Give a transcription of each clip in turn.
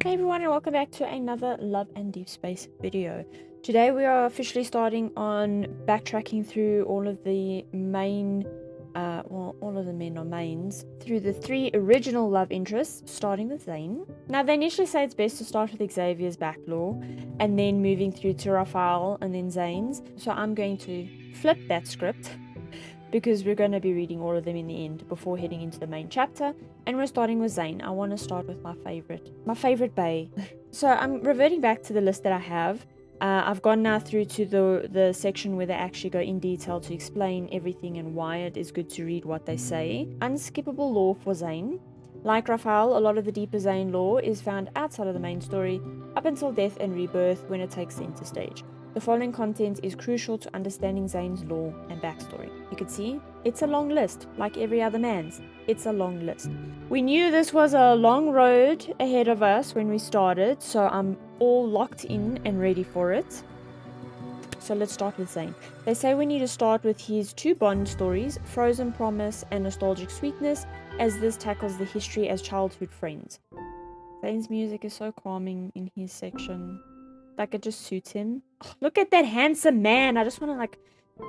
Hey everyone, and welcome back to another Love and Deep Space video. Today we are officially starting on backtracking through all of the main, all of the men are mains, through the 3 original love interests, starting with Zayne. Now they initially say it's best to start with Xavier's backlore, and then moving through to Raphael and then Zayne's. So I'm going to flip that script, because we're going to be reading all of them in the end before heading into the main chapter, and we're starting with Zayne. I want to start with my favorite bae. So I'm reverting back to the list that I have. I've gone now through to the section where they actually go in detail to explain everything and why it is good to read what they say. Unskippable lore for Zayne. Like Raphael, a lot of the deeper Zayne lore is found outside of the main story, up until death and rebirth when it takes center stage. The following content is crucial to understanding Zayne's lore and backstory. You can see, it's a long list, like every other man's. It's a long list. We knew this was a long road ahead of us when we started, so I'm all locked in and ready for it. So let's start with Zayne. They say we need to start with his 2 Bond stories, Frozen Promise and Nostalgic Sweetness, as this tackles the history as childhood friends. Zayne's music is so calming in his section. Like, it just suits him. Oh, look at that handsome man. I just want to, like,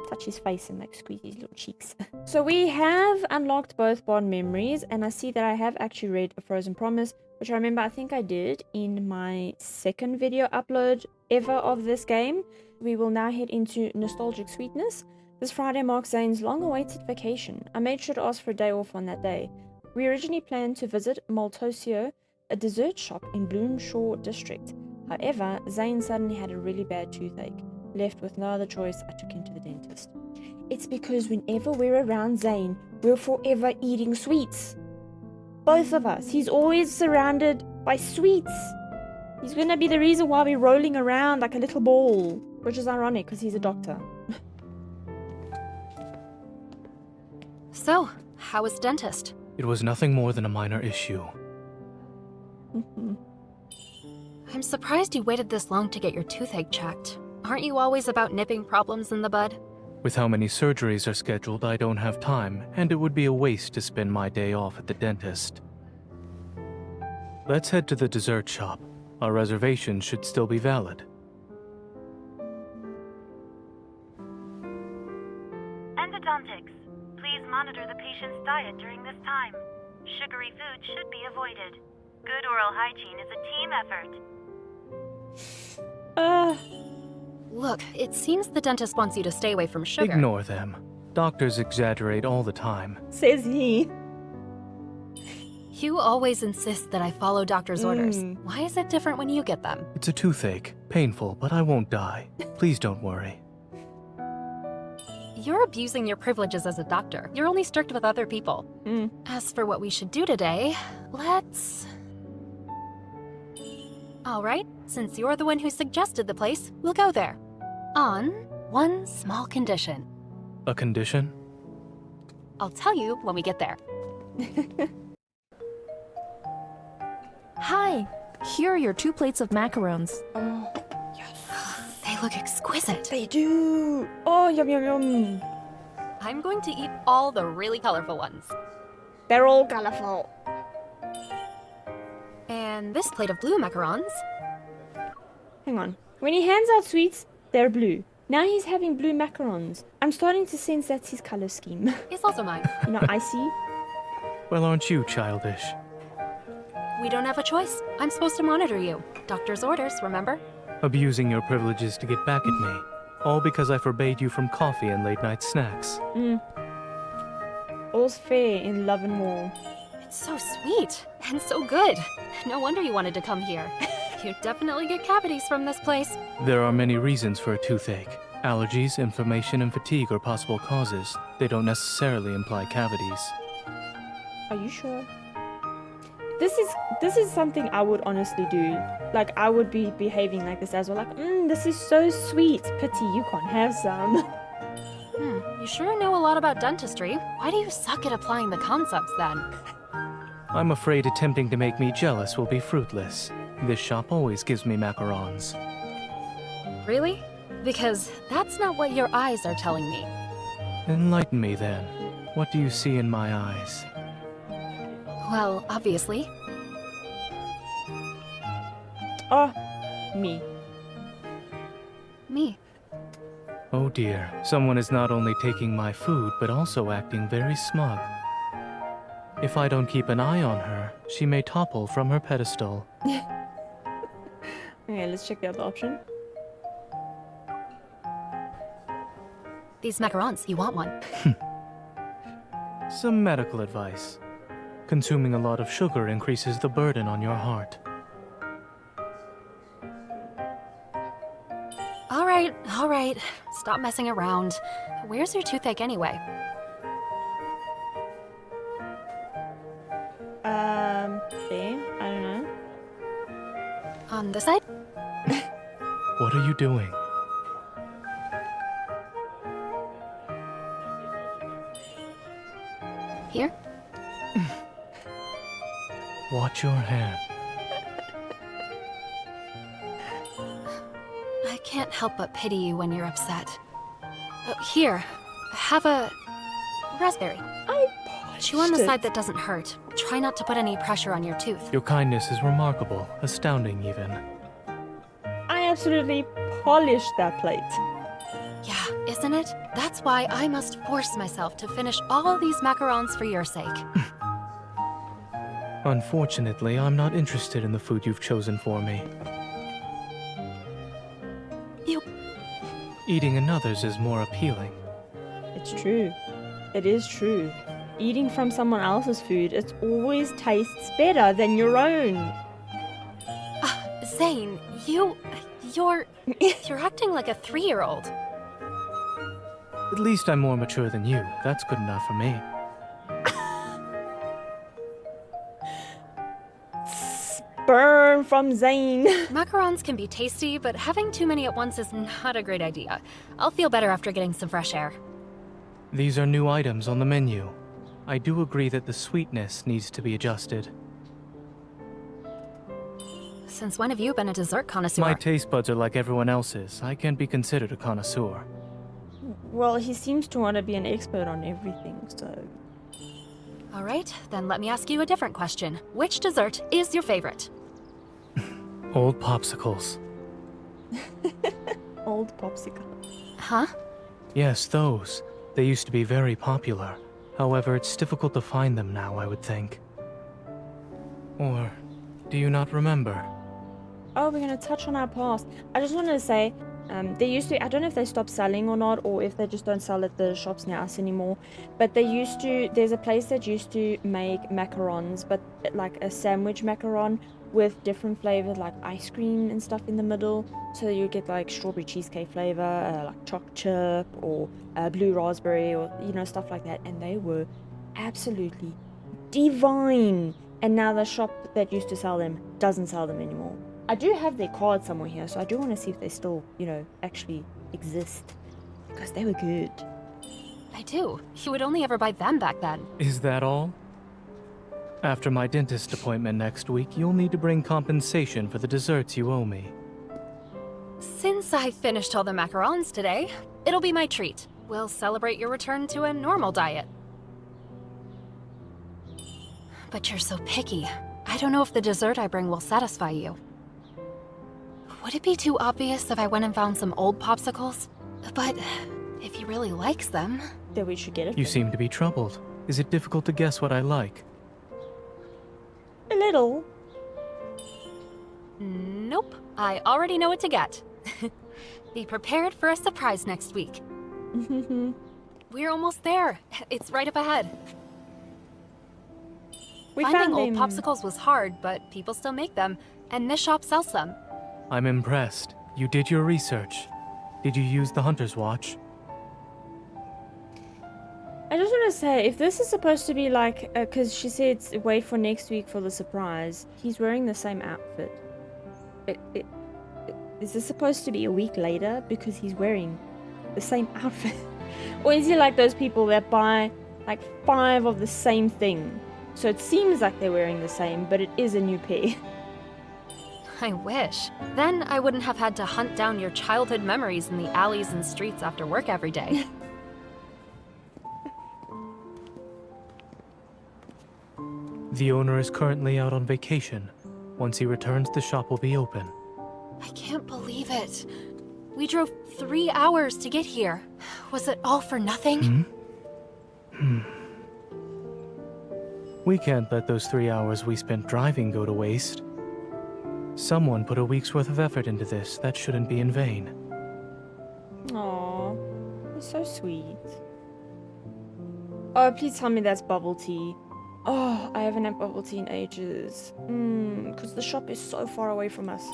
touch his face and, like, squeeze his little cheeks. So we have unlocked both Bond memories, and I see that I have actually read A Frozen Promise, which I remember I think I did in my 2nd video upload ever of this game. We will now head into Nostalgic Sweetness. This Friday marks Zayne's long-awaited vacation. I made sure to ask for a day off on that day. We originally planned to visit Maltosio, a dessert shop in Bloomshaw District. However, Zayne suddenly had a really bad toothache. Left with no other choice, I took him to the dentist. It's because whenever we're around Zayne, we're forever eating sweets. Both of us. He's always surrounded by sweets. He's gonna be the reason why we're rolling around like a little ball. Which is ironic, because he's a doctor. So, how was dentist? It was nothing more than a minor issue. I'm surprised you waited this long to get your toothache checked. Aren't you always about nipping problems in the bud? With how many surgeries are scheduled, I don't have time, and it would be a waste to spend my day off at the dentist. Let's head to the dessert shop. Our reservation should still be valid. Endodontics. Please monitor the patient's diet during this time. Sugary food should be avoided. Good oral hygiene is a team effort. Look, it seems the dentist wants you to stay away from sugar. Ignore them. Doctors exaggerate all the time. Says he. You always insist that I follow doctor's orders. Why is it different when you get them? It's a toothache. Painful, but I won't die. Please don't worry. You're abusing your privileges as a doctor. You're only strict with other people. As for what we should do today, let's... Alright, since you're the one who suggested the place, we'll go there. On one small condition. A condition? I'll tell you when we get there. Hi, here are your 2 plates of macarons. Oh, yes. They look exquisite. They do. Oh, yum, yum, yum. I'm going to eat all the really colorful ones. They're all colorful. And this plate of blue macarons. Hang on. When he hands out sweets, they're blue. Now he's having blue macarons. I'm starting to sense that's his color scheme. Is also mine. You know, icy. Well, aren't you childish? We don't have a choice. I'm supposed to monitor you. Doctor's orders, remember? Abusing your privileges to get back at me. All because I forbade you from coffee and late-night snacks. All's fair in love and war. It's so sweet and so good. No wonder you wanted to come here. You'd definitely get cavities from this place. There are many reasons for a toothache. Allergies, inflammation, and fatigue are possible causes. They don't necessarily imply cavities. Are you sure? This is something I would honestly do. Like, I would be behaving like this as well. Like, this is so sweet. Pity you can't have some. You sure know a lot about dentistry. Why do you suck at applying the concepts then? I'm afraid attempting to make me jealous will be fruitless. This shop always gives me macarons. Really? Because that's not what your eyes are telling me. Enlighten me then. What do you see in my eyes? Well, obviously. Oh, me. Me. Oh dear, someone is not only taking my food, but also acting very smug. If I don't keep an eye on her, she may topple from her pedestal. Okay, let's check the other option. These macarons, you want one? Some medical advice. Consuming a lot of sugar increases the burden on your heart. All right. Stop messing around. Where's your toothache anyway? There? I don't know. On this side? What are you doing? Here? Watch your hand. I can't help but pity you when you're upset. Here, have a raspberry. I Chew on the side that doesn't hurt. Try not to put any pressure on your tooth. Your kindness is remarkable, astounding even. I absolutely polished that plate. Yeah, isn't it? That's why I must force myself to finish all these macarons for your sake. Unfortunately, I'm not interested in the food you've chosen for me. You... Eating another's is more appealing. It's true. It is true. Eating from someone else's food, it always tastes better than your own. Zayne, you're acting like a 3-year-old. At least I'm more mature than you. That's good enough for me. Burn from Zayne. Macarons can be tasty, but having too many at once is not a great idea. I'll feel better after getting some fresh air. These are new items on the menu. I do agree that the sweetness needs to be adjusted. Since when have you been a dessert connoisseur? My taste buds are like everyone else's. I can't be considered a connoisseur. Well, he seems to want to be an expert on everything, so... All right, then let me ask you a different question. Which dessert is your favorite? Old popsicles. Old popsicle. Huh? Yes, those. They used to be very popular. However, it's difficult to find them now, I would think. Or, do you not remember? Oh, we're going to touch on our past. I just wanted to say, they used to, I don't know if they stopped selling or not, or if they just don't sell at the shops near us anymore, but they used to, there's a place that used to make macarons, but like a sandwich macaron with different flavors, like ice cream and stuff in the middle. So you get like strawberry cheesecake flavor, like choc chip, or blue raspberry, or stuff like that. And they were absolutely divine. And now the shop that used to sell them doesn't sell them anymore. I do have their card somewhere here, so I do want to see if they still, actually exist. Because they were good. I do. You would only ever buy them back then. Is that all? After my dentist appointment next week, you'll need to bring compensation for the desserts you owe me. Since I finished all the macarons today, it'll be my treat. We'll celebrate your return to a normal diet. But you're so picky. I don't know if the dessert I bring will satisfy you. Would it be too obvious if I went and found some old popsicles? But if he really likes them... Then we should get it. You seem to be troubled. Is it difficult to guess what I like? A little. Nope. I already know what to get. Be prepared for a surprise next week. We're almost there. It's right up ahead. Finding old popsicles was hard, but people still make them, and this shop sells them. I'm impressed. You did your research. Did you use the Hunter's Watch? I just want to say, if this is supposed to be like, because she said wait for next week for the surprise, he's wearing the same outfit. Is this supposed to be a week later because he's wearing the same outfit? Or is he like those people that buy like 5 of the same thing? So it seems like they're wearing the same, but it is a new pair. I wish. Then I wouldn't have had to hunt down your childhood memories in the alleys and streets after work every day. The owner is currently out on vacation. Once he returns, the shop will be open. I can't believe it. We drove 3 hours to get here. Was it all for nothing? We can't let those 3 hours we spent driving go to waste. Someone put a week's worth of effort into this. That shouldn't be in vain. Aww, he's so sweet. Oh, please tell me that's bubble tea. Oh, I haven't had bubble tea in ages. Because the shop is so far away from us.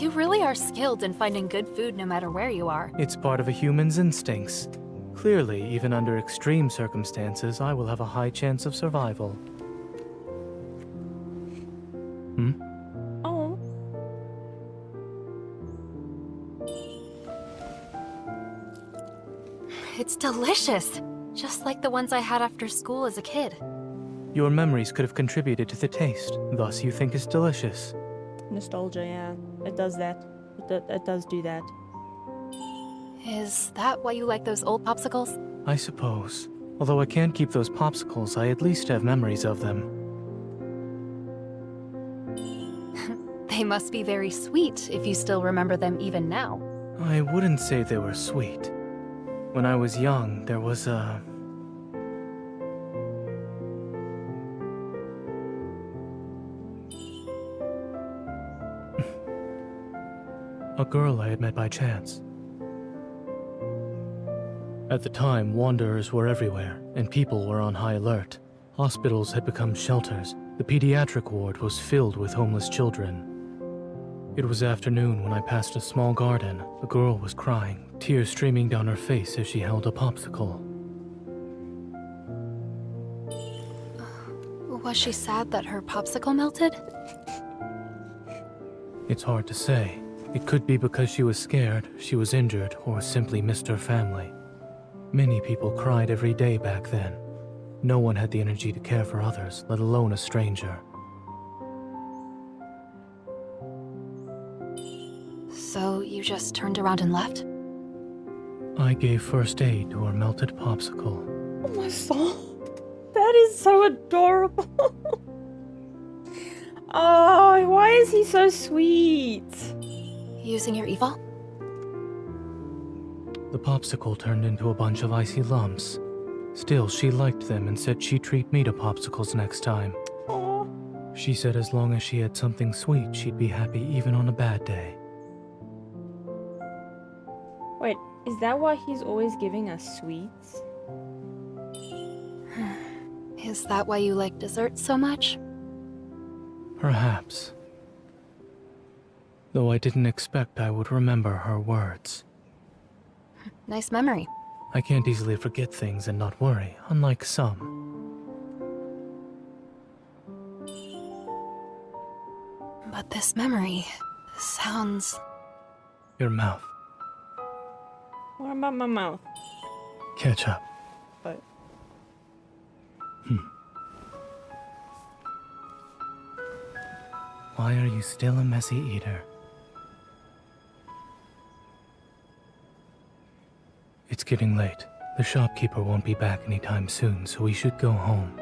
You really are skilled in finding good food no matter where you are. It's part of a human's instincts. Clearly, even under extreme circumstances, I will have a high chance of survival. Oh. It's delicious. Just like the ones I had after school as a kid. Your memories could have contributed to the taste, thus you think it's delicious. Nostalgia, yeah. It does that. It does do that. Is that why you like those old popsicles? I suppose. Although I can't keep those popsicles, I at least have memories of them. They must be very sweet if you still remember them even now. I wouldn't say they were sweet. When I was young, there was a girl I had met by chance. At the time, wanderers were everywhere, and people were on high alert. Hospitals had become shelters. The pediatric ward was filled with homeless children. It was afternoon when I passed a small garden. A girl was crying, tears streaming down her face as she held a popsicle. Was she sad that her popsicle melted? It's hard to say. It could be because she was scared, she was injured, or simply missed her family. Many people cried every day back then. No one had the energy to care for others, let alone a stranger. So you just turned around and left? I gave first aid to her melted popsicle. Oh my soul. That is so adorable. Oh, why is he so sweet? Using your evil? The popsicle turned into a bunch of icy lumps. Still, she liked them and said she'd treat me to popsicles next time. Oh. She said as long as she had something sweet, she'd be happy even on a bad day. Wait, is that why he's always giving us sweets? Is that why you like dessert so much? Perhaps. Though I didn't expect I would remember her words. Nice memory. I can't easily forget things and not worry, unlike some. But this memory sounds... Your mouth. What about my mouth? Catch up. What? Why are you still a messy eater? It's getting late. The shopkeeper won't be back anytime soon, so we should go home.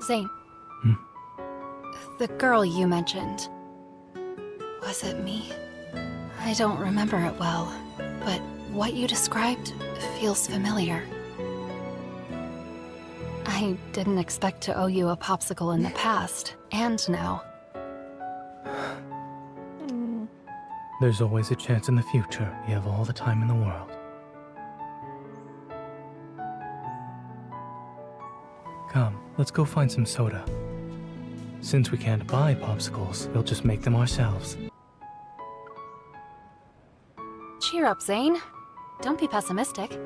Zayne. The girl you mentioned. Was it me? I don't remember it well, but what you described feels familiar. I didn't expect to owe you a popsicle in the past, and now. There's always a chance in the future. We have all the time in the world. Come, let's go find some soda. Since we can't buy popsicles, we'll just make them ourselves. Cheer up, Zayne. Don't be pessimistic.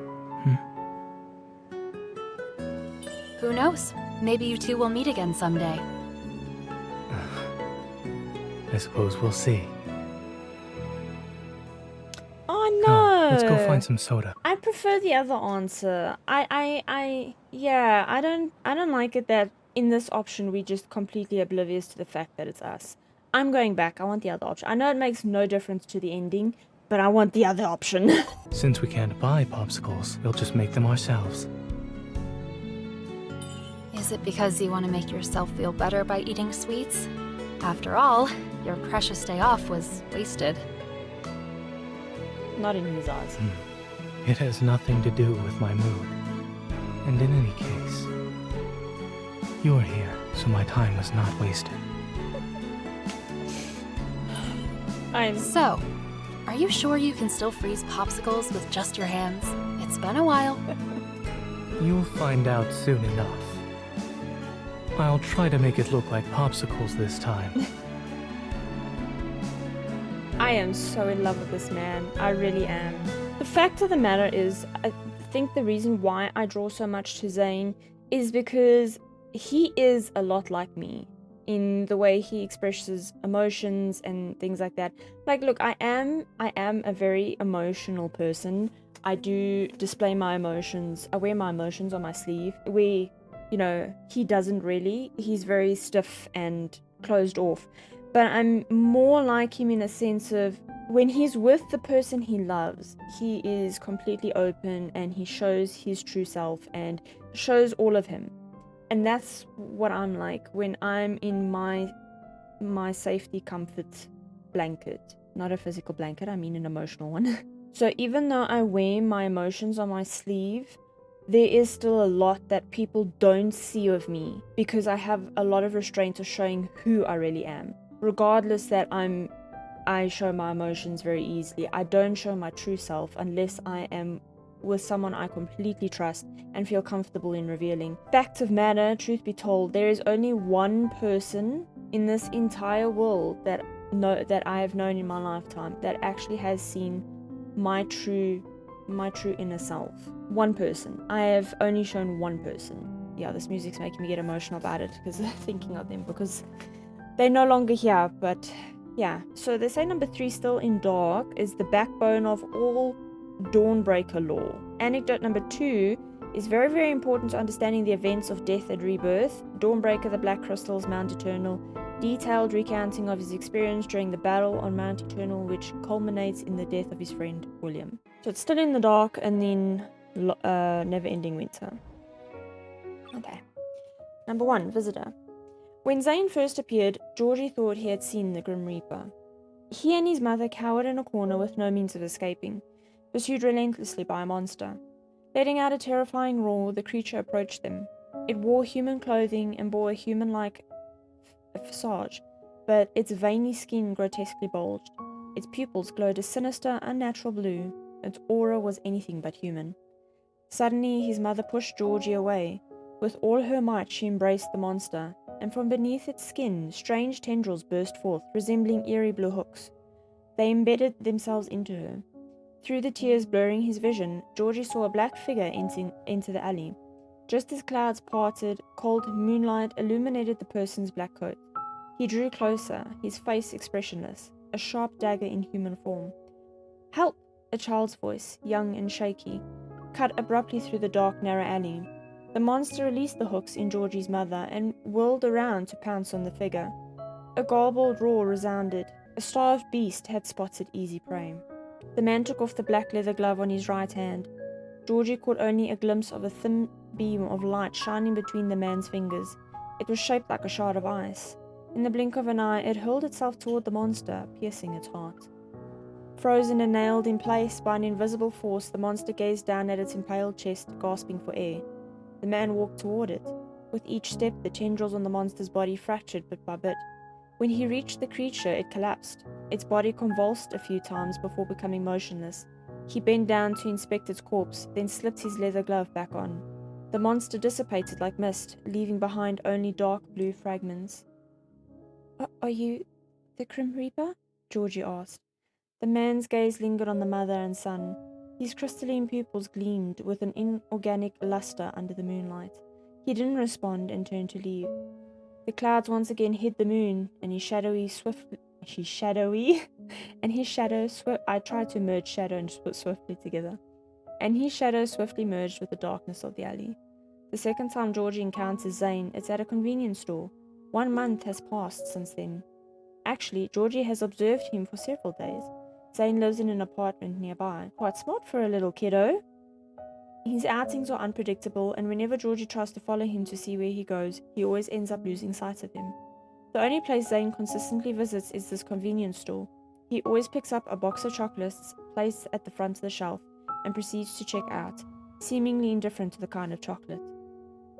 Who knows? Maybe you two will meet again someday. I suppose we'll see. Oh no! Come, let's go find some soda. I prefer the other answer. Yeah, I don't like it that in this option we just completely oblivious to the fact that it's us. I'm going back. I want the other option. I know it makes no difference to the ending, but I want the other option. Since we can't buy popsicles, we'll just make them ourselves. Is it because you want to make yourself feel better by eating sweets? After all, your precious day off was wasted. Not in his eyes. It has nothing to do with my mood. And in any case, you're here, so my time is not wasted. So, are you sure you can still freeze popsicles with just your hands? It's been a while. You'll find out soon enough. I'll try to make it look like popsicles this time. I am so in love with this man. I really am. The fact of the matter is, I think the reason why I draw so much to Zayne is because he is a lot like me in the way he expresses emotions and things like that. Like, look, I am a very emotional person. I do display my emotions. I wear my emotions on my sleeve. Where, you know, he doesn't really. He's very stiff and closed off. But I'm more like him in a sense of when he's with the person he loves, he is completely open and he shows his true self and shows all of him. And that's what I'm like when I'm in my safety comfort blanket. Not a physical blanket, I mean an emotional one. So even though I wear my emotions on my sleeve, there is still a lot that people don't see of me because I have a lot of restraint of showing who I really am. Regardless that I show my emotions very easily. I don't show my true self unless I am with someone I completely trust and feel comfortable in revealing. Fact of matter, truth be told, there is only one person in this entire world that I have known in my lifetime that actually has seen my true inner self. One person. I have only shown one person. Yeah, this music's making me get emotional about it because I'm thinking of them because they're no longer here, but yeah. So they say number 3, still in dark, is the backbone of all Dawnbreaker lore. Anecdote number 2 is very, very important to understanding the events of death and rebirth. Dawnbreaker, the Black Crystals, Mount Eternal, detailed recounting of his experience during the battle on Mount Eternal, which culminates in the death of his friend William. So it's still in the dark and then never-ending winter. Okay. Number 1, visitor. When Zayne first appeared, Georgie thought he had seen the Grim Reaper. He and his mother cowered in a corner with no means of escaping, pursued relentlessly by a monster. Letting out a terrifying roar, the creature approached them. It wore human clothing and bore a human-like visage, but its veiny skin grotesquely bulged. Its pupils glowed a sinister, unnatural blue. Its aura was anything but human. Suddenly, his mother pushed Georgie away. With all her might, she embraced the monster, and from beneath its skin, strange tendrils burst forth, resembling eerie blue hooks. They embedded themselves into her. Through the tears blurring his vision, Georgie saw a black figure enter the alley. Just as clouds parted, cold moonlight illuminated the person's black coat. He drew closer, his face expressionless, a sharp dagger in human form. "Help!" A child's voice, young and shaky, cut abruptly through the dark, narrow alley. The monster released the hooks in Georgie's mother and whirled around to pounce on the figure. A garbled roar resounded. A starved beast had spotted easy prey. The man took off the black leather glove on his right hand. Georgie caught only a glimpse of a thin beam of light shining between the man's fingers. It was shaped like a shard of ice. In the blink of an eye, it hurled itself toward the monster, piercing its heart. Frozen and nailed in place by an invisible force, the monster gazed down at its impaled chest, gasping for air. The man walked toward it. With each step, the tendrils on the monster's body fractured bit by bit. When he reached the creature, it collapsed. Its body convulsed a few times before becoming motionless. He bent down to inspect its corpse, then slipped his leather glove back on. The monster dissipated like mist, leaving behind only dark blue fragments. "Are you the Grim Reaper?" Georgie asked. The man's gaze lingered on the mother and son. His crystalline pupils gleamed with an inorganic luster under the moonlight. He didn't respond and turned to leave. The clouds once again hid the moon, and I tried to merge shadow and swiftly together. And his shadow swiftly merged with the darkness of the alley. The second time Georgie encounters Zayne, it's at a convenience store. 1 month has passed since then. Actually, Georgie has observed him for several days. Zayne lives in an apartment nearby. Quite smart for a little kiddo. His outings are unpredictable, and whenever Georgie tries to follow him to see where he goes, he always ends up losing sight of him. The only place Zayne consistently visits is this convenience store. He always picks up a box of chocolates placed at the front of the shelf and proceeds to check out, seemingly indifferent to the kind of chocolate.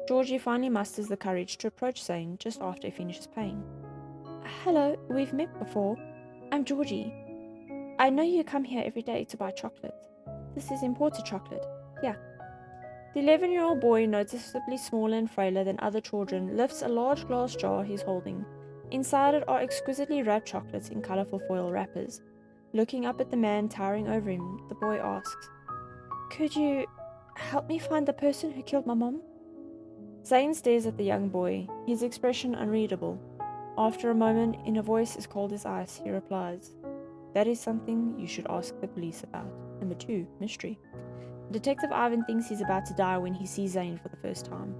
Georgie finally musters the courage to approach Zayne just after he finishes paying. Hello, we've met before. I'm Georgie. I know you come here every day to buy chocolate. This is imported chocolate. Yeah. The 11-year-old boy, noticeably smaller and frailer than other children, lifts a large glass jar he's holding. Inside it are exquisitely wrapped chocolates in colorful foil wrappers. Looking up at the man towering over him, the boy asks, "Could you help me find the person who killed my mom?" Zayne stares at the young boy, his expression unreadable. After a moment, in a voice as cold as ice, he replies, "That is something you should ask the police about." Number 2, mystery. Detective Ivan thinks he's about to die when he sees Zayne for the first time.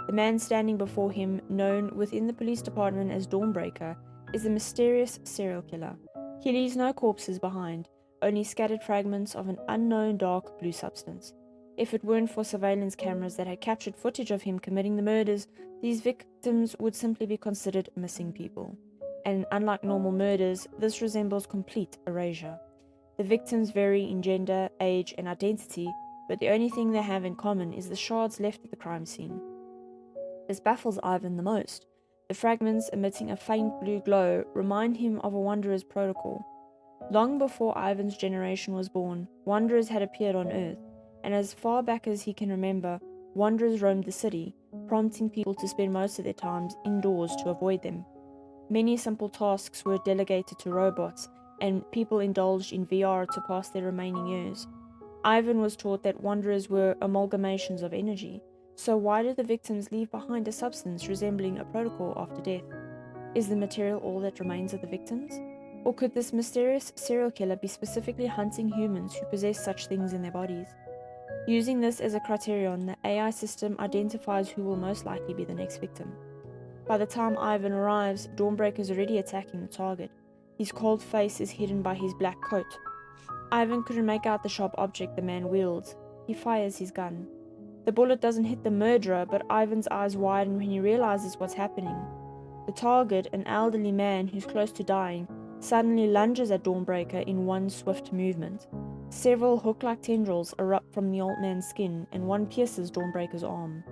The man standing before him, known within the police department as Dawnbreaker, is a mysterious serial killer. He leaves no corpses behind, only scattered fragments of an unknown dark blue substance. If it weren't for surveillance cameras that had captured footage of him committing the murders, these victims would simply be considered missing people. And unlike normal murders, this resembles complete erasure. The victims vary in gender, age, and identity, but the only thing they have in common is the shards left at the crime scene. This baffles Ivan the most. The fragments, emitting a faint blue glow, remind him of a Wanderer's protocol. Long before Ivan's generation was born, Wanderers had appeared on Earth, and as far back as he can remember, Wanderers roamed the city, prompting people to spend most of their times indoors to avoid them. Many simple tasks were delegated to robots, and people indulged in VR to pass their remaining years. Ivan was taught that Wanderers were amalgamations of energy, so why did the victims leave behind a substance resembling a protocol after death? Is the material all that remains of the victims? Or could this mysterious serial killer be specifically hunting humans who possess such things in their bodies? Using this as a criterion, the AI system identifies who will most likely be the next victim. By the time Ivan arrives, Dawnbreaker is already attacking the target. His cold face is hidden by his black coat. Ivan couldn't make out the sharp object the man wields. He fires his gun. The bullet doesn't hit the murderer, but Ivan's eyes widen when he realizes what's happening. The target, an elderly man who's close to dying, suddenly lunges at Dawnbreaker in one swift movement. Several hook-like tendrils erupt from the old man's skin, and one pierces Dawnbreaker's arm.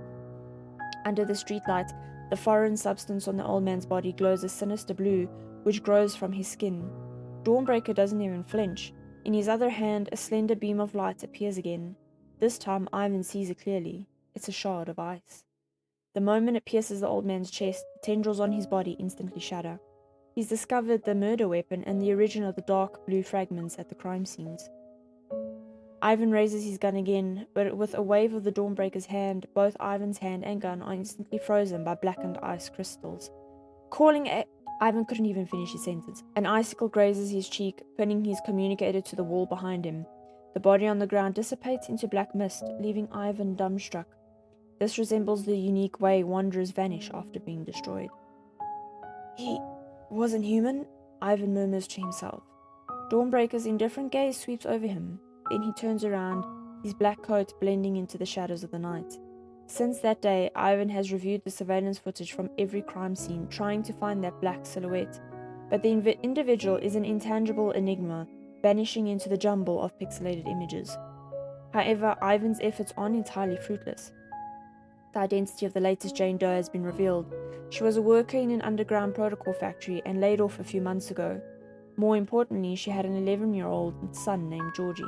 Under the streetlight, the foreign substance on the old man's body glows a sinister blue, which grows from his skin. Dawnbreaker doesn't even flinch. In his other hand, a slender beam of light appears again. This time, Ivan sees it clearly. It's a shard of ice. The moment it pierces the old man's chest, the tendrils on his body instantly shatter. He's discovered the murder weapon and the origin of the dark blue fragments at the crime scenes. Ivan raises his gun again, but with a wave of the Dawnbreaker's hand, both Ivan's hand and gun are instantly frozen by blackened ice crystals. Ivan couldn't even finish his sentence. An icicle grazes his cheek, pinning his communicator to the wall behind him. The body on the ground dissipates into black mist, leaving Ivan dumbstruck. This resembles the unique way Wanderers vanish after being destroyed. "He wasn't human," Ivan murmurs to himself. Dawnbreaker's indifferent gaze sweeps over him. Then he turns around, his black coat blending into the shadows of the night. Since that day, Ivan has reviewed the surveillance footage from every crime scene, trying to find that black silhouette. But the individual is an intangible enigma, vanishing into the jumble of pixelated images. However, Ivan's efforts aren't entirely fruitless. The identity of the latest Jane Doe has been revealed. She was a worker in an underground protocol factory and laid off a few months ago. More importantly, she had an 11-year-old son named Georgie.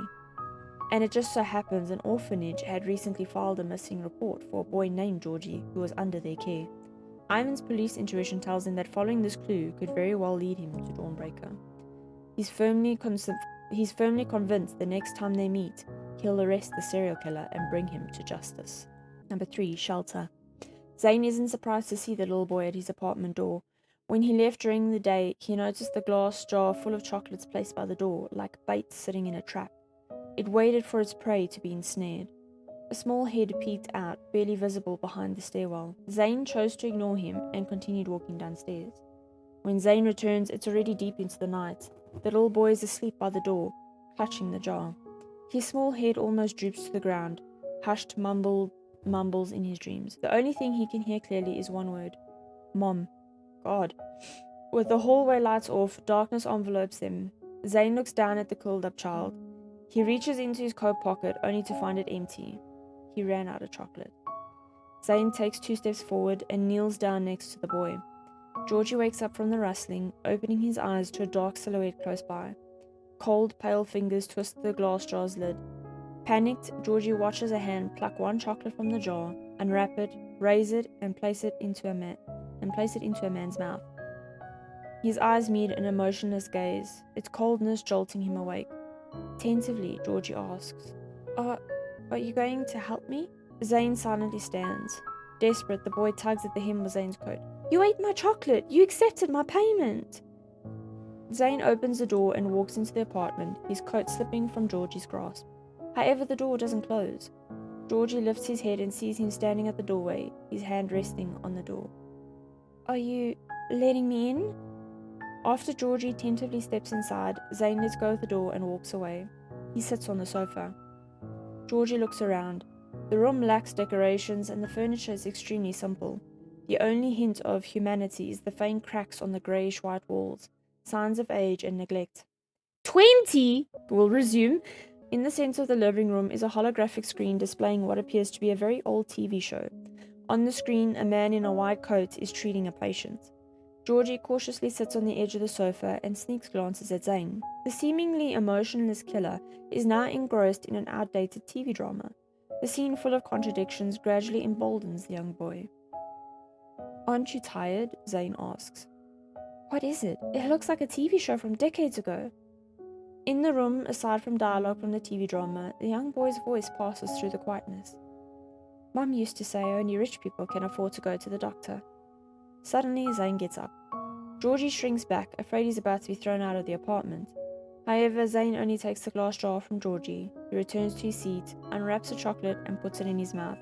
And it just so happens an orphanage had recently filed a missing report for a boy named Georgie who was under their care. Ivan's police intuition tells him that following this clue could very well lead him to Dawnbreaker. He's firmly convinced the next time they meet, he'll arrest the serial killer and bring him to justice. Number 3, shelter. Zayne isn't surprised to see the little boy at his apartment door. When he left during the day, he noticed the glass jar full of chocolates placed by the door, like bait sitting in a trap. It waited for its prey to be ensnared. A small head peeked out, barely visible behind the stairwell. Zayne chose to ignore him and continued walking downstairs. When Zayne returns, it's already deep into the night. The little boy is asleep by the door, clutching the jar. His small head almost droops to the ground. hushed mumbles in his dreams. The only thing he can hear clearly is one word. Mom. God. With the hallway lights off, darkness envelopes them. Zayne looks down at the curled up child. He reaches into his coat pocket only to find it empty. He ran out of chocolate. Zayne takes 2 steps forward and kneels down next to the boy. Georgie wakes up from the rustling, opening his eyes to a dark silhouette close by. Cold, pale fingers twist the glass jar's lid. Panicked, Georgie watches a hand pluck one chocolate from the jar, unwrap it, raise it, and place it into a man's mouth. His eyes meet an emotionless gaze, its coldness jolting him awake. Tentatively, Georgie asks, Are you going to help me? Zayne silently stands. Desperate, the boy tugs at the hem of Zayne's coat. You ate my chocolate! You accepted my payment! Zayne opens the door and walks into the apartment, his coat slipping from Georgie's grasp. However, the door doesn't close. Georgie lifts his head and sees him standing at the doorway, his hand resting on the door. Are you letting me in? After Georgie tentatively steps inside, Zayne lets go of the door and walks away. He sits on the sofa. Georgie looks around. The room lacks decorations and the furniture is extremely simple. The only hint of humanity is the faint cracks on the greyish-white walls, signs of age and neglect. 20! We'll resume. In the center of the living room is a holographic screen displaying what appears to be a very old TV show. On the screen, a man in a white coat is treating a patient. Georgie cautiously sits on the edge of the sofa and sneaks glances at Zayne. The seemingly emotionless killer is now engrossed in an outdated TV drama. The scene full of contradictions gradually emboldens the young boy. Aren't you tired? Zayne asks. What is it? It looks like a TV show from decades ago. In the room, aside from dialogue from the TV drama, the young boy's voice passes through the quietness. Mum used to say only rich people can afford to go to the doctor. Suddenly, Zayne gets up. Georgie shrinks back, afraid he's about to be thrown out of the apartment. However, Zayne only takes the glass jar from Georgie. He returns to his seat, unwraps a chocolate and puts it in his mouth.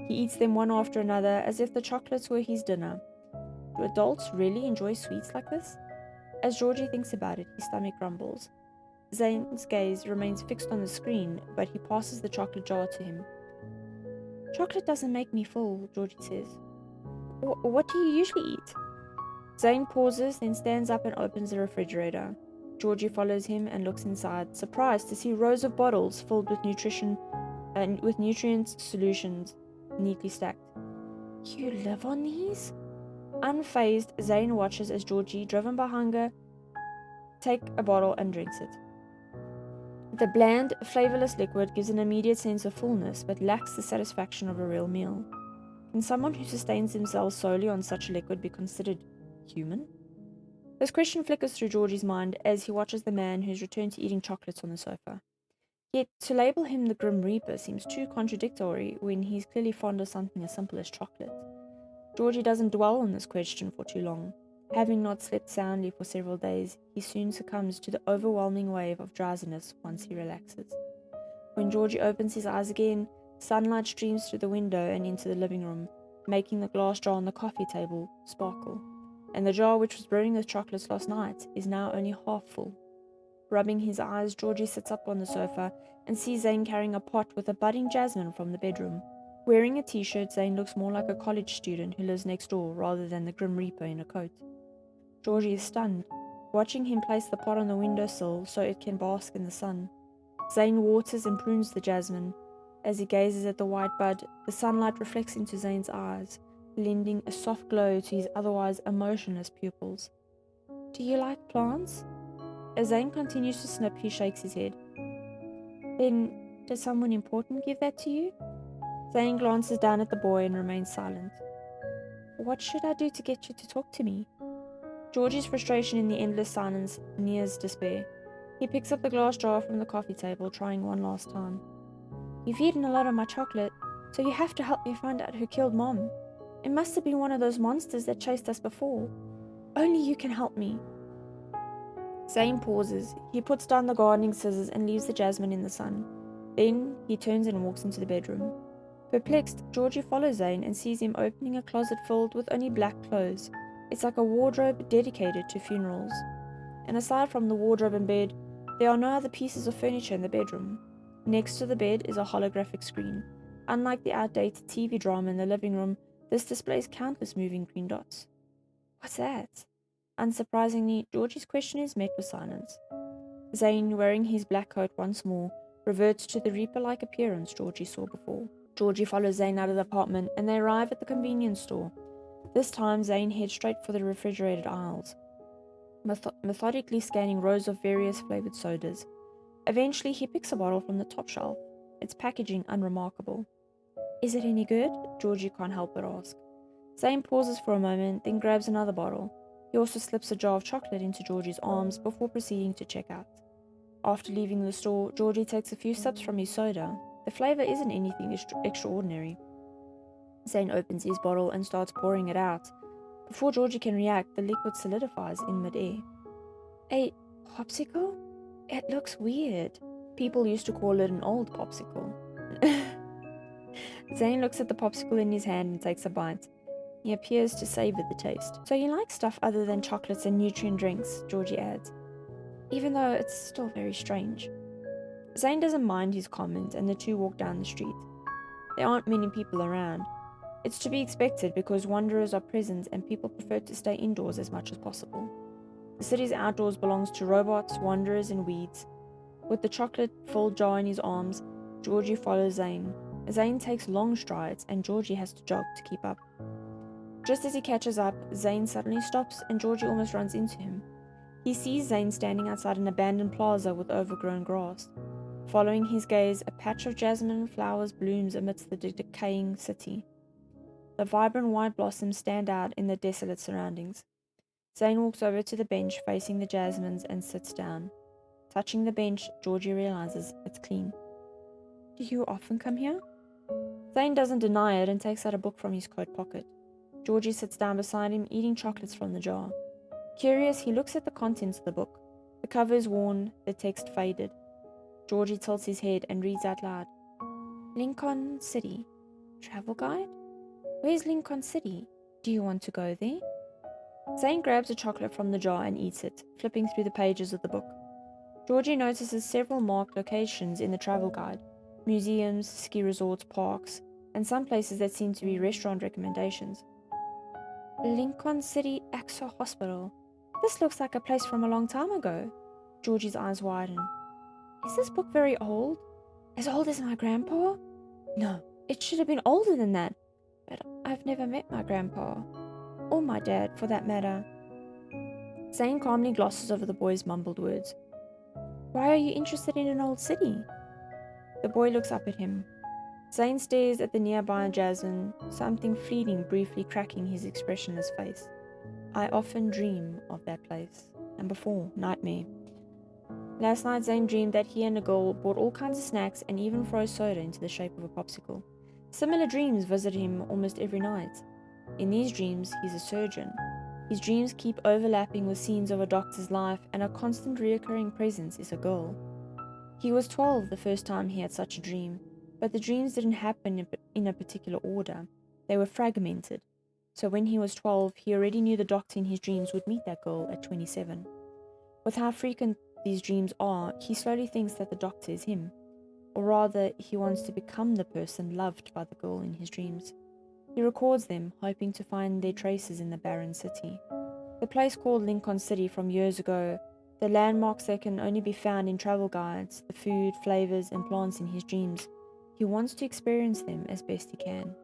He eats them one after another as if the chocolates were his dinner. Do adults really enjoy sweets like this? As Georgie thinks about it, his stomach grumbles. Zayne's gaze remains fixed on the screen, but he passes the chocolate jar to him. Chocolate doesn't make me full, Georgie says. What do you usually eat? Zayne pauses, then stands up and opens the refrigerator. Georgie follows him and looks inside, surprised to see rows of bottles filled with nutrient solutions neatly stacked. You live on these? Unfazed, Zayne watches as Georgie, driven by hunger, take a bottle and drinks it. The bland, flavorless liquid gives an immediate sense of fullness, but lacks the satisfaction of a real meal. Can someone who sustains themselves solely on such a liquid be considered human? This question flickers through Georgie's mind as he watches the man who's returned to eating chocolates on the sofa. Yet, to label him the Grim Reaper seems too contradictory when he's clearly fond of something as simple as chocolate. Georgie doesn't dwell on this question for too long. Having not slept soundly for several days, he soon succumbs to the overwhelming wave of drowsiness once he relaxes. When Georgie opens his eyes again, sunlight streams through the window and into the living room, making the glass jar on the coffee table sparkle. And the jar which was brimming with chocolates last night is now only half full. Rubbing his eyes, Georgie sits up on the sofa and sees Zayne carrying a pot with a budding jasmine from the bedroom. Wearing a t-shirt, Zayne looks more like a college student who lives next door rather than the Grim Reaper in a coat. Georgie is stunned, watching him place the pot on the windowsill so it can bask in the sun. Zayne waters and prunes the jasmine. As he gazes at the white bud, the sunlight reflects into Zayne's eyes, lending a soft glow to his otherwise emotionless pupils. Do you like plants? As Zayne continues to snip, he shakes his head. Then, did someone important give that to you? Zayne glances down at the boy and remains silent. What should I do to get you to talk to me? Georgie's frustration in the endless silence nears despair. He picks up the glass jar from the coffee table, trying one last time. You've eaten a lot of my chocolate, so you have to help me find out who killed Mom. It must have been one of those monsters that chased us before. Only you can help me. Zayne pauses. He puts down the gardening scissors and leaves the jasmine in the sun. Then he turns and walks into the bedroom. Perplexed, Georgie follows Zayne and sees him opening a closet filled with only black clothes. It's like a wardrobe dedicated to funerals. And aside from the wardrobe and bed, there are no other pieces of furniture in the bedroom. Next to the bed is a holographic screen. Unlike the outdated TV drama in the living room, this displays countless moving green dots. What's that? Unsurprisingly, Georgie's question is met with silence. Zayne, wearing his black coat once more, reverts to the reaper-like appearance Georgie saw before. Georgie follows Zayne out of the apartment, and they arrive at the convenience store. This time, Zayne heads straight for the refrigerated aisles, methodically scanning rows of various flavored sodas. Eventually, he picks a bottle from the top shelf, its packaging unremarkable. Is it any good? Georgie can't help but ask. Zayne pauses for a moment, then grabs another bottle. He also slips a jar of chocolate into Georgie's arms before proceeding to check out. After leaving the store, Georgie takes a few sips from his soda. The flavor isn't anything extraordinary. Zayne opens his bottle and starts pouring it out. Before Georgie can react, the liquid solidifies in midair. A popsicle? It looks weird. People used to call it an old popsicle. Zayne looks at the popsicle in his hand and takes a bite. He appears to savor the taste. So you like stuff other than chocolates and nutrient drinks, Georgie adds, even though it's still very strange. Zayne doesn't mind his comment, and the two walk down the street. There aren't many people around. It's to be expected because wanderers are present and people prefer to stay indoors as much as possible. The city's outdoors belongs to robots, wanderers, and weeds. With the chocolate-filled jar in his arms, Georgie follows Zayne. Zayne takes long strides, and Georgie has to jog to keep up. Just as he catches up, Zayne suddenly stops, and Georgie almost runs into him. He sees Zayne standing outside an abandoned plaza with overgrown grass. Following his gaze, a patch of jasmine flowers blooms amidst the decaying city. The vibrant white blossoms stand out in the desolate surroundings. Zayne walks over to the bench facing the jasmines and sits down. Touching the bench, Georgie realizes it's clean. Do you often come here? Zayne doesn't deny it and takes out a book from his coat pocket. Georgie sits down beside him, eating chocolates from the jar. Curious, he looks at the contents of the book. The cover is worn, the text faded. Georgie tilts his head and reads out loud. Lincoln City. Travel guide? Where's Lincoln City? Do you want to go there? Zayne grabs a chocolate from the jar and eats it, flipping through the pages of the book. Georgie notices several marked locations in the travel guide. Museums, ski resorts, parks, and some places that seem to be restaurant recommendations. Lincoln City Axel Hospital. This looks like a place from a long time ago. Georgie's eyes widen. Is this book very old? As old as my grandpa? No, it should have been older than that. But I've never met my grandpa. Or my dad, for that matter. Zayne calmly glosses over the boy's mumbled words. Why are you interested in an old city? The boy looks up at him. Zayne stares at the nearby jasmine, something fleeting briefly cracking his expressionless face. I often dream of that place. Number 4, nightmare. Last night, Zayne dreamed that he and a girl bought all kinds of snacks and even froze soda into the shape of a popsicle. Similar dreams visit him almost every night. In these dreams, he's a surgeon. His dreams keep overlapping with scenes of a doctor's life, and a constant reoccurring presence is a girl. He was 12 the first time he had such a dream, but the dreams didn't happen in a particular order. They were fragmented. So when he was 12, he already knew the doctor in his dreams would meet that girl at 27. With how frequent these dreams are, he slowly thinks that the doctor is him. Or rather, he wants to become the person loved by the girl in his dreams. He records them, hoping to find their traces in the barren city. The place called Lincoln City from years ago, the landmarks that can only be found in travel guides, the food, flavors, and plants in his dreams. He wants to experience them as best he can.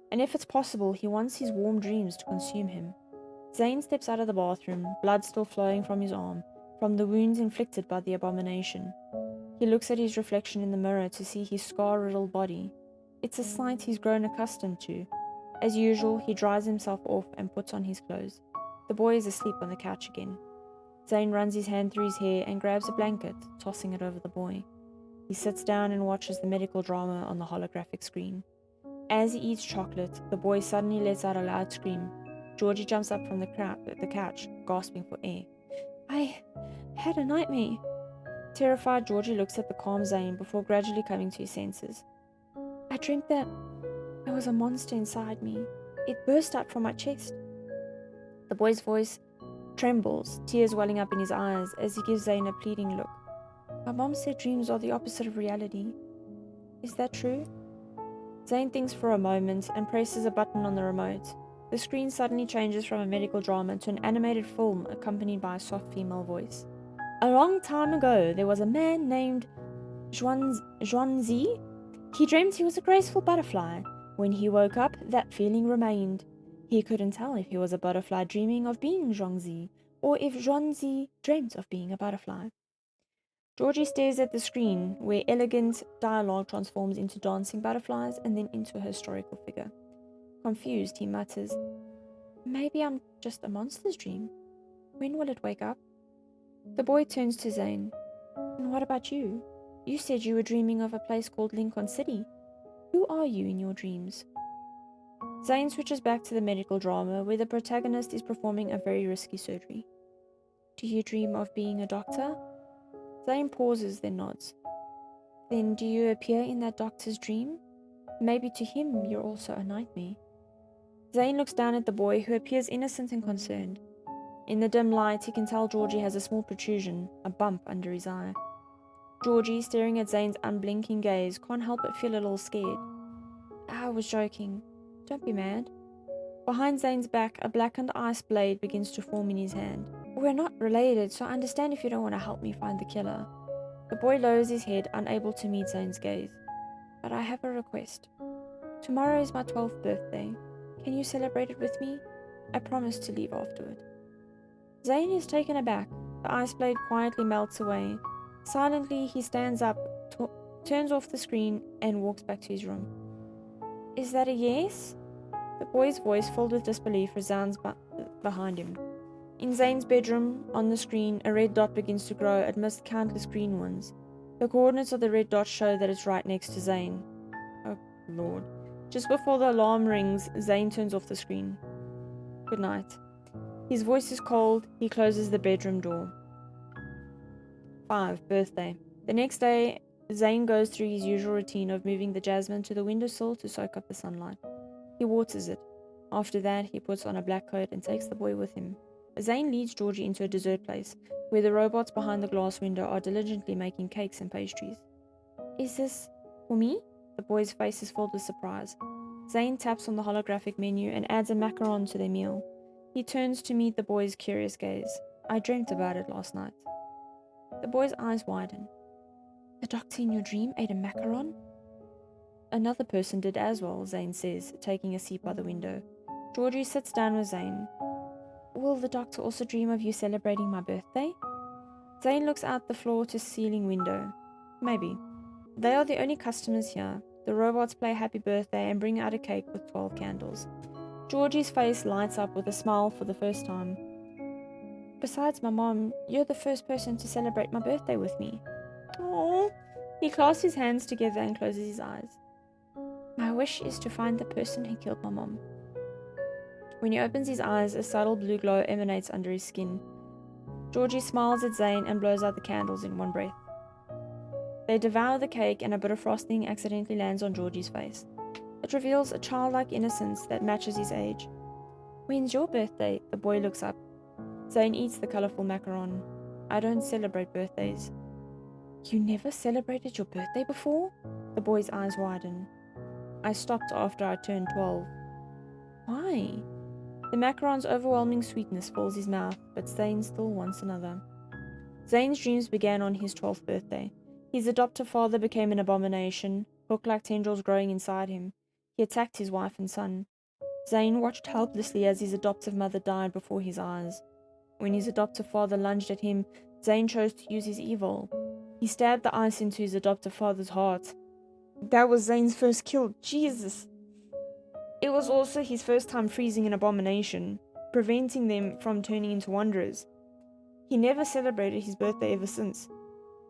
And if it's possible, he wants his warm dreams to consume him. Zayne steps out of the bathroom, blood still flowing from his arm, from the wounds inflicted by the abomination. He looks at his reflection in the mirror to see his scar-riddled body. It's a sight he's grown accustomed to. As usual, he dries himself off and puts on his clothes. The boy is asleep on the couch again. Zayne runs his hand through his hair and grabs a blanket, tossing it over the boy. He sits down and watches the medical drama on the holographic screen. As he eats chocolate, the boy suddenly lets out a loud scream. Georgie jumps up from the couch, gasping for air. I had a nightmare. Terrified, Georgie looks at the calm Zayne before gradually coming to his senses. I dreamt that there was a monster inside me. It burst out from my chest. The boy's voice trembles, tears welling up in his eyes as he gives Zayne a pleading look. My mom said dreams are the opposite of reality. Is that true? Zayne thinks for a moment and presses a button on the remote. The screen suddenly changes from a medical drama to an animated film accompanied by a soft female voice. A long time ago, there was a man named Zhuangzi. He dreamed he was a graceful butterfly. When he woke up, that feeling remained. He couldn't tell if he was a butterfly dreaming of being Zhuangzi, or if Zhuangzi dreamt of being a butterfly. Georgie stares at the screen, where elegant dialogue transforms into dancing butterflies and then into a historical figure. Confused, he mutters, "Maybe I'm just a monster's dream. When will it wake up?" The boy turns to Zayne. "And what about you? You said you were dreaming of a place called Lincoln City. Who are you in your dreams?" Zayne switches back to the medical drama, where the protagonist is performing a very risky surgery. "Do you dream of being a doctor?" Zayne pauses, then nods. "Then do you appear in that doctor's dream? Maybe to him you're also a nightmare." Zayne looks down at the boy, who appears innocent and concerned. In the dim light, he can tell Georgie has a small protrusion, a bump under his eye. Georgie, staring at Zayne's unblinking gaze, can't help but feel a little scared. "I was joking. Don't be mad." Behind Zayne's back, a blackened ice blade begins to form in his hand. "We're not related, so I understand if you don't want to help me find the killer." The boy lowers his head, unable to meet Zayne's gaze. "But I have a request. Tomorrow is my 12th birthday. Can you celebrate it with me? I promise to leave afterward." Zayne is taken aback. The ice blade quietly melts away. Silently, he stands up, turns off the screen, and walks back to his room. "Is that a yes?" The boy's voice, filled with disbelief, resounds behind him. In Zayne's bedroom, on the screen, a red dot begins to grow amidst countless green ones. The coordinates of the red dot show that it's right next to Zayne. Oh, Lord. Just before the alarm rings, Zayne turns off the screen. Good night. His voice is cold. He closes the bedroom door. 5. Birthday. The next day, Zayne goes through his usual routine of moving the jasmine to the windowsill to soak up the sunlight. He waters it. After that, he puts on a black coat and takes the boy with him. Zayne leads Georgie into a dessert place, where the robots behind the glass window are diligently making cakes and pastries. "Is this for me?" The boy's face is filled with surprise. Zayne taps on the holographic menu and adds a macaron to their meal. He turns to meet the boy's curious gaze. "I dreamt about it last night." The boy's eyes widen. "The doctor in your dream ate a macaron?" "Another person did as well," Zayne says, taking a seat by the window. Georgie sits down with Zayne. "Will the doctor also dream of you celebrating my birthday?" Zayne looks out the floor-to-ceiling window. "Maybe. They are the only customers here. The robots play happy birthday and bring out a cake with 12 candles. Georgie's face lights up with a smile for the first time. "Besides my mom, you're the first person to celebrate my birthday with me." Aww. He clasps his hands together and closes his eyes. "My wish is to find the person who killed my mom." When he opens his eyes, a subtle blue glow emanates under his skin. Georgie smiles at Zayne and blows out the candles in one breath. They devour the cake, and a bit of frosting accidentally lands on Georgie's face. It reveals a childlike innocence that matches his age. "When's your birthday?" The boy looks up. Zayne eats the colorful macaron. "I don't celebrate birthdays." "You never celebrated your birthday before?" The boy's eyes widen. "I stopped after I turned 12. "Why?" The macaron's overwhelming sweetness fills his mouth, but Zayne still wants another. Zayne's dreams began on his 12th birthday. His adoptive father became an abomination, hook-like tendrils growing inside him. He attacked his wife and son. Zayne watched helplessly as his adoptive mother died before his eyes. When his adoptive father lunged at him, Zayne chose to use his evil. He stabbed the ice into his adoptive father's heart. That was Zayne's first kill. Jesus! It was also his first time freezing an abomination, preventing them from turning into wanderers. He never celebrated his birthday ever since.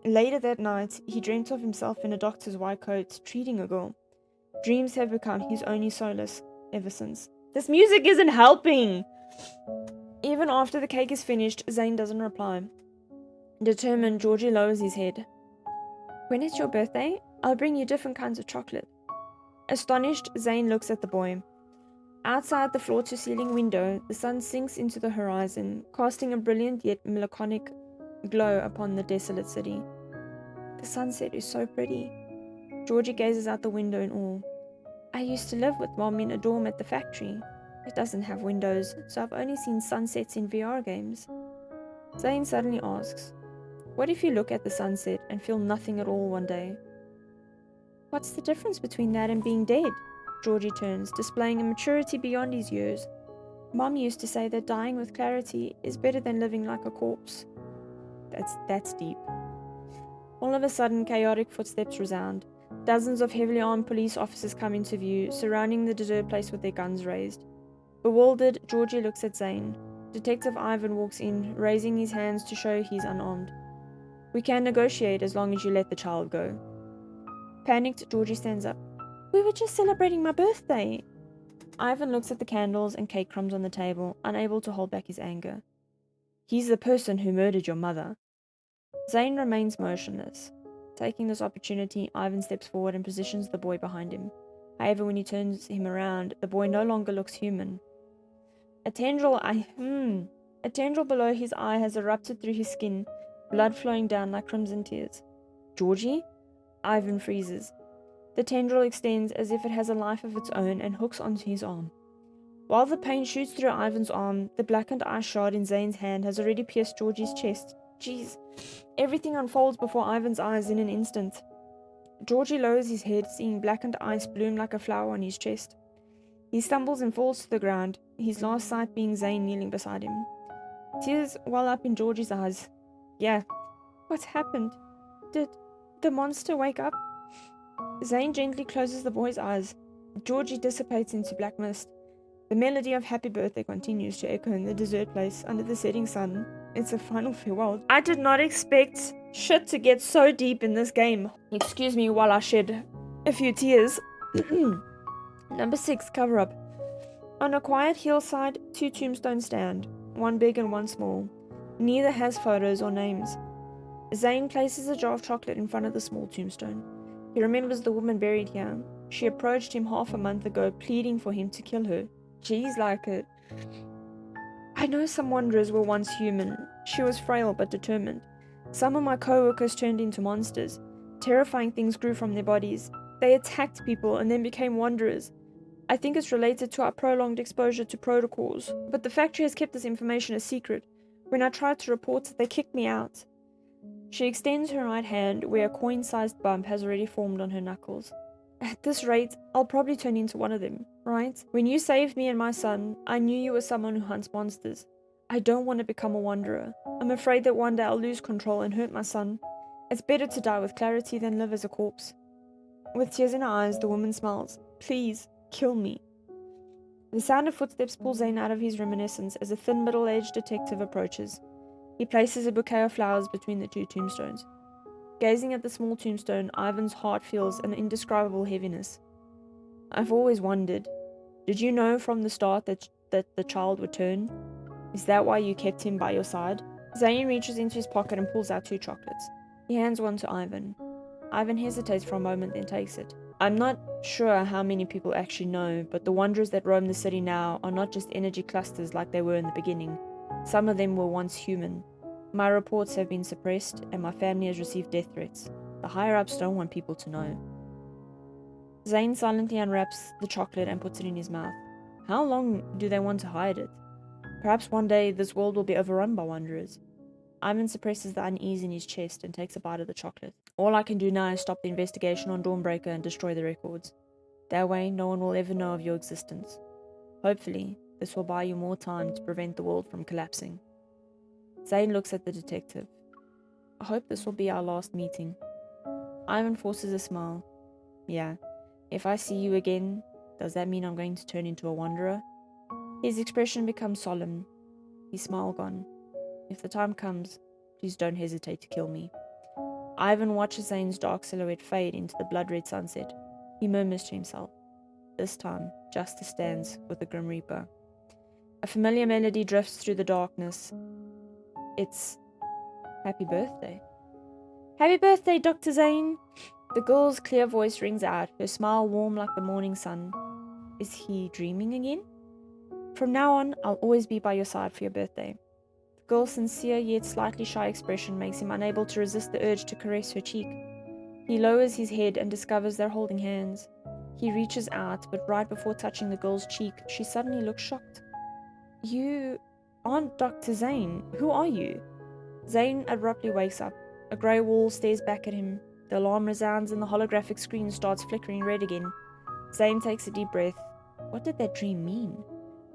Later that night, he dreamt of himself in a doctor's white coat, treating a girl. Dreams have become his only solace ever since. This music isn't helping! Even after the cake is finished, Zayne doesn't reply. Determined, Georgie lowers his head. "When it's your birthday, I'll bring you different kinds of chocolate." Astonished, Zayne looks at the boy. Outside the floor-to-ceiling window, the sun sinks into the horizon, casting a brilliant yet melancholic glow upon the desolate city. The sunset is so pretty. Georgie gazes out the window in awe. I used to live with Mom in a dorm at the factory. It doesn't have windows, so I've only seen sunsets in VR games. Zayne suddenly asks, what if you look at the sunset and feel nothing at all one day? What's the difference between that and being dead? Georgie turns, displaying a maturity beyond his years. Mom used to say that dying with clarity is better than living like a corpse. That's deep. All of a sudden, chaotic footsteps resound. Dozens of heavily armed police officers come into view, surrounding the desert place with their guns raised. Bewildered, Georgie looks at Zayne. Detective Ivan walks in, raising his hands to show he's unarmed. We can negotiate as long as you let the child go. Panicked, Georgie stands up. We were just celebrating my birthday. Ivan looks at the candles and cake crumbs on the table, unable to hold back his anger. He's the person who murdered your mother. Zayne remains motionless. Taking this opportunity, Ivan steps forward and positions the boy behind him. However, when he turns him around, the boy no longer looks human. A tendril below his eye has erupted through his skin, blood flowing down like crimson tears. Georgie? Ivan freezes. The tendril extends as if it has a life of its own and hooks onto his arm. While the pain shoots through Ivan's arm, the blackened eye shard in Zayne's hand has already pierced Georgie's chest. Jeez. Everything unfolds before Ivan's eyes in an instant. Georgie lowers his head, seeing blackened ice bloom like a flower on his chest. He stumbles and falls to the ground, his last sight being Zayne kneeling beside him. Tears well up in Georgie's eyes. Yeah. What's happened? Did the monster wake up? Zayne gently closes the boy's eyes. Georgie dissipates into black mist. The melody of Happy Birthday continues to echo in the desert place under the setting sun. It's a final farewell. I did not expect shit to get so deep in this game. Excuse me while I shed a few tears. Number 6, cover up. On a quiet hillside, 2 tombstones stand, one big and one small. Neither has photos or names. Zayne places a jar of chocolate in front of the small tombstone. He remembers the woman buried here. She approached him half a month ago, pleading for him to kill her. Jeez, like it. I know some wanderers were once human. She was frail but determined. Some of my co-workers turned into monsters. Terrifying things grew from their bodies. They attacked people and then became wanderers. I think it's related to our prolonged exposure to protocols, but the factory has kept this information a secret. When I tried to report it, they kicked me out. She extends her right hand, where a coin-sized bump has already formed on her knuckles. At this rate, I'll probably turn into one of them, right? When you saved me and my son, I knew you were someone who hunts monsters. I don't want to become a wanderer. I'm afraid that one day I'll lose control and hurt my son. It's better to die with clarity than live as a corpse. With tears in her eyes, the woman smiles. Please, kill me. The sound of footsteps pulls Zayne out of his reminiscence as a thin middle-aged detective approaches. He places a bouquet of flowers between the 2 tombstones. Gazing at the small tombstone, Ivan's heart feels an indescribable heaviness. I've always wondered, did you know from the start that the child would turn? Is that why you kept him by your side? Zayne reaches into his pocket and pulls out 2 chocolates. He hands one to Ivan. Ivan hesitates for a moment, then takes it. I'm not sure how many people actually know, but the wanderers that roam the city now are not just energy clusters like they were in the beginning. Some of them were once human. My reports have been suppressed, and my family has received death threats. The higher-ups don't want people to know. Zayne silently unwraps the chocolate and puts it in his mouth. How long do they want to hide it? Perhaps one day this world will be overrun by wanderers. Ivan suppresses the unease in his chest and takes a bite of the chocolate. All I can do now is stop the investigation on Dawnbreaker and destroy the records. That way, no one will ever know of your existence. Hopefully, this will buy you more time to prevent the world from collapsing. Zayne looks at the detective. I hope this will be our last meeting. Ivan forces a smile. Yeah, if I see you again, does that mean I'm going to turn into a wanderer? His expression becomes solemn. His smile gone. If the time comes, please don't hesitate to kill me. Ivan watches Zayne's dark silhouette fade into the blood-red sunset. He murmurs to himself. This time, justice stands with the Grim Reaper. A familiar melody drifts through the darkness. It's Happy Birthday. Happy birthday, Dr. Zayne! The girl's clear voice rings out, her smile warm like the morning sun. Is he dreaming again? From now on, I'll always be by your side for your birthday. The girl's sincere yet slightly shy expression makes him unable to resist the urge to caress her cheek. He lowers his head and discovers they're holding hands. He reaches out, but right before touching the girl's cheek, she suddenly looks shocked. You aren't Dr. Zayne. Who are you? Zayne abruptly wakes up. A grey wall stares back at him. The alarm resounds and the holographic screen starts flickering red again. Zayne takes a deep breath. What did that dream mean?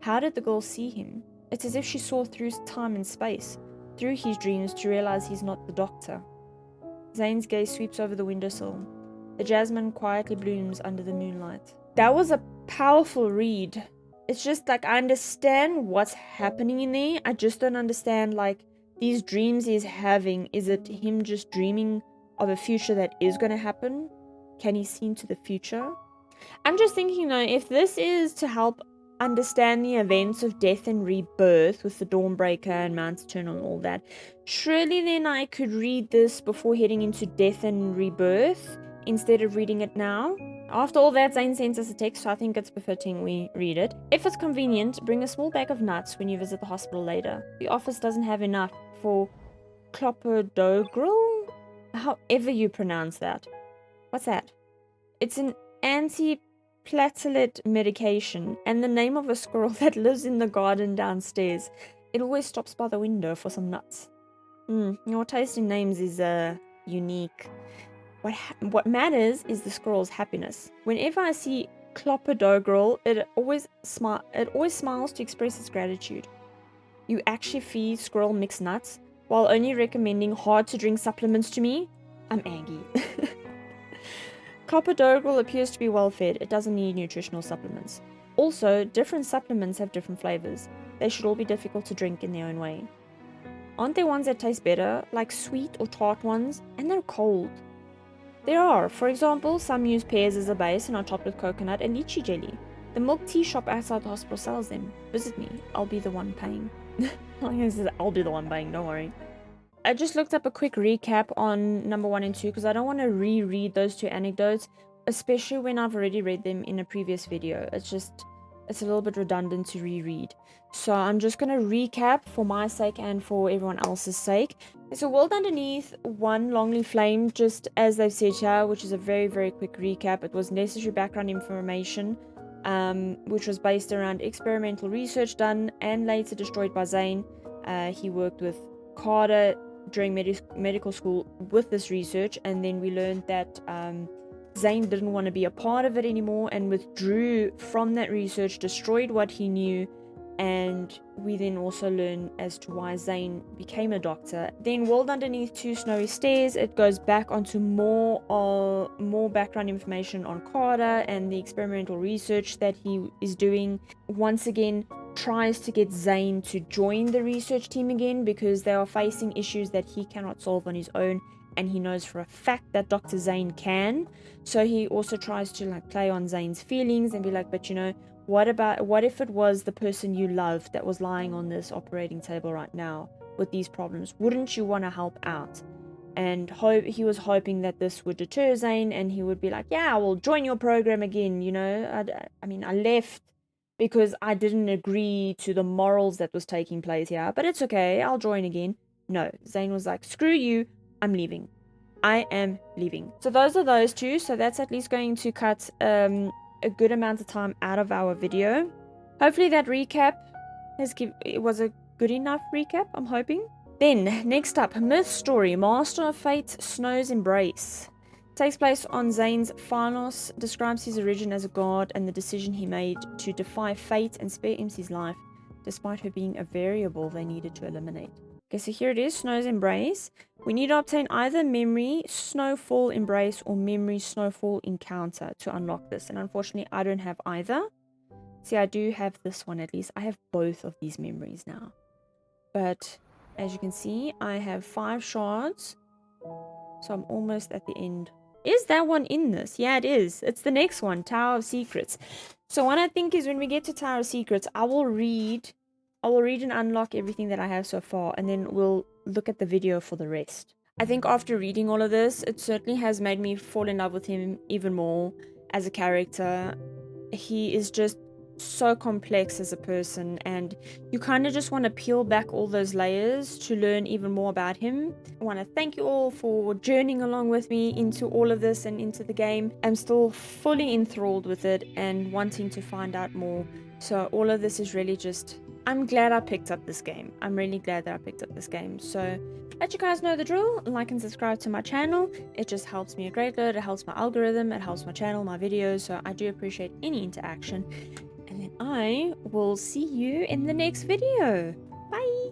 How did the girl see him? It's as if she saw through time and space, through his dreams, to realize he's not the doctor. Zayne's gaze sweeps over the windowsill. The jasmine quietly blooms under the moonlight. That was a powerful read. It's just like, I understand what's happening in there. I just don't understand, like, these dreams he's having. Is it him just dreaming of a future that is going to happen? Can he see into the future? I'm just thinking, though, if this is to help understand the events of death and rebirth with the Dawnbreaker and Mount Eternal and all that, surely then I could read this before heading into death and rebirth instead of reading it now. After all that, Zayne sends us a text, so I think it's befitting we read it. If it's convenient, bring a small bag of nuts when you visit the hospital later. The office doesn't have enough for clopidogrel, however you pronounce that. What's that? It's an anti-platelet medication and the name of a squirrel that lives in the garden downstairs. It always stops by the window for some nuts. Your taste in names is unique. What matters is the squirrel's happiness. Whenever I see clopidogrel, it always smiles to express its gratitude. You actually feed squirrel mixed nuts while only recommending hard-to-drink supplements to me? I'm angry. Clopidogrel appears to be well-fed. It doesn't need nutritional supplements. Also, different supplements have different flavors. They should all be difficult to drink in their own way. Aren't there ones that taste better, like sweet or tart ones, and they're cold? There are. For example, some use pears as a base and are topped with coconut and lychee jelly. The milk tea shop outside the hospital sells them. Visit me. I'll be the one paying. I'll be the one paying, don't worry. I just looked up a quick recap on number 1 and 2 because I don't want to reread those two anecdotes, especially when I've already read them in a previous video. It's a little bit redundant to reread. So I'm just going to recap for my sake and for everyone else's sake. So World Underneath, 1 Longleaf Flame, just as they've said here, which is a very, very quick recap. It was necessary background information, which was based around experimental research done and later destroyed by Zayne. He worked with Carter during medical school with this research, and then we learned that Zayne didn't want to be a part of it anymore and withdrew from that research, destroyed what he knew, and we then also learn as to why Zayne became a doctor. Then World Underneath 2 Snowy Stairs, it goes back onto more background information on Carter and the experimental research that he is doing. Once again, tries to get Zayne to join the research team again because they are facing issues that he cannot solve on his own, and he knows for a fact that Dr. Zayne can. So he also tries to like play on Zayne's feelings and be like, but you know, what if it was the person you loved that was lying on this operating table right now with these problems? Wouldn't you want to help out? And he was hoping that this would deter Zayne and he would be like, yeah, I will join your program again. You know, I mean, I left because I didn't agree to the morals that was taking place here, but it's okay, I'll join again. No, Zayne was like, screw you, I'm leaving. I am leaving. So those are those two. So that's at least going to cut a good amount of time out of our video. Hopefully that recap it was a good enough recap, I'm hoping. Then, next up, Myth Story, Master of Fate, Snow's Embrace. Takes place on Zayne's Phanos, describes his origin as a god and the decision he made to defy fate and spare Imsy's life, despite her being a variable they needed to eliminate. Okay, so here it is, Snow's Embrace. We need to obtain either Memory Snowfall Embrace or Memory Snowfall Encounter to unlock this, and unfortunately I don't have either. See, I do have this one at least. I have both of these memories now. But as you can see, I have 5 shards, so I'm almost at the end. Is that one in this? Yeah, it is. It's the next one, Tower of Secrets. So what I think is when we get to Tower of Secrets, I will read and unlock everything that I have so far, and then we'll look at the video for the rest. I think after reading all of this, it certainly has made me fall in love with him even more as a character. He is just so complex as a person, and you kind of just want to peel back all those layers to learn even more about him. I want to thank you all for journeying along with me into all of this and into the game. I'm still fully enthralled with it and wanting to find out more. So all of this is really just, I'm glad I picked up this game. I'm really glad that I picked up this game. So let you guys know the drill. Like and subscribe to my channel. It just helps me a great deal. It helps my algorithm. It helps my channel, my videos. So I do appreciate any interaction. And then I will see you in the next video. Bye!